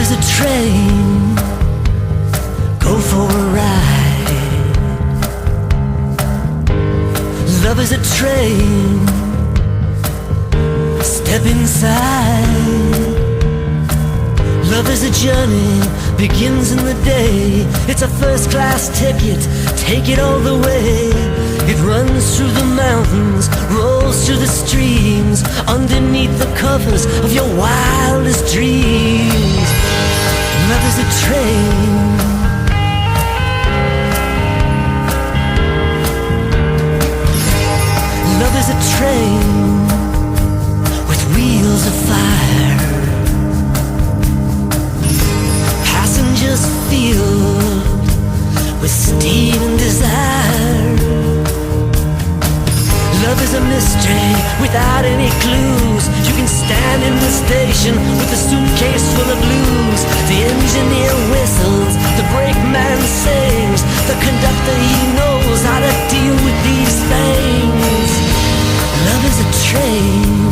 is a train, go for a ride. Love is a train, step inside. Love is a journey, begins in the day. It's a first-class ticket, take it all the way. It runs through the mountains, rolls through the streams, underneath the covers of your wildest dreams. Love is a train. Love is a train with wheels of fire. Passengers filled with steam and desire. Love is a mystery without any clues. You can stand in the station with a suitcase full of blues. The engineer whistles, the brakeman sings, the conductor, he knows how to deal with these things. Love is a train.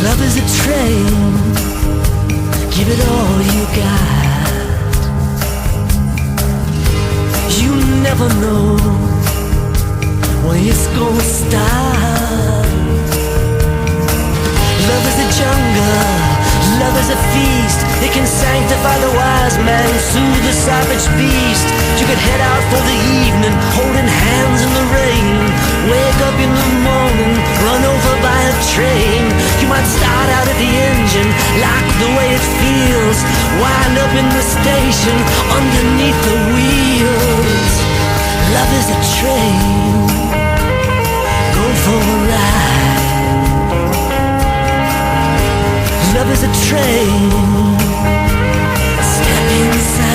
Love is a train, give it all you got. You never know when it's gonna stop. Love is a jungle, love is a feast. It can sanctify the wise man, soothe the savage beast. You could head out for the evening, holding hands in the rain. Wake up in the morning, run over by a train. You might start out at the engine, like the way it feels. Wind up in the station, underneath the wheels. Love is a train, go for a ride. Love is a train, step inside.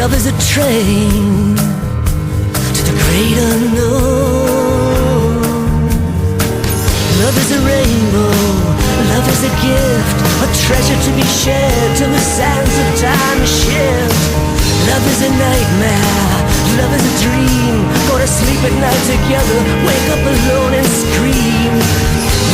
Love is a train to the great unknown. Love is a rainbow, love is a gift, a treasure to be shared till the sands of time shift. Love is a nightmare, love is a dream. Go to sleep at night together, wake up alone and scream.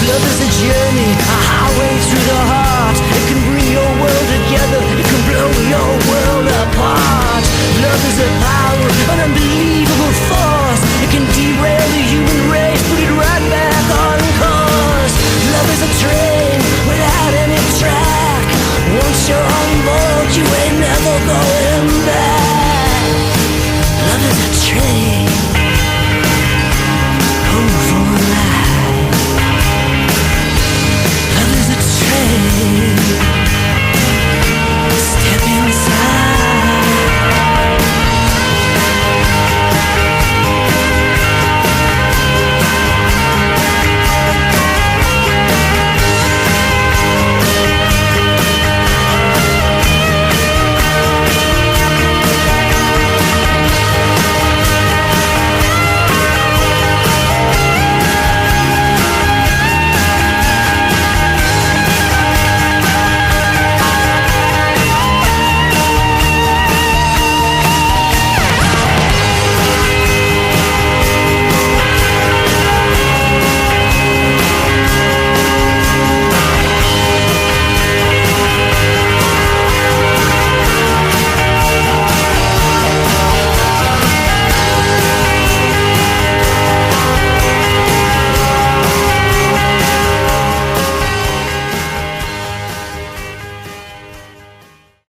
Love is a journey, a highway through the heart. It can bring your world together, it can blow your world apart. Love is a power, an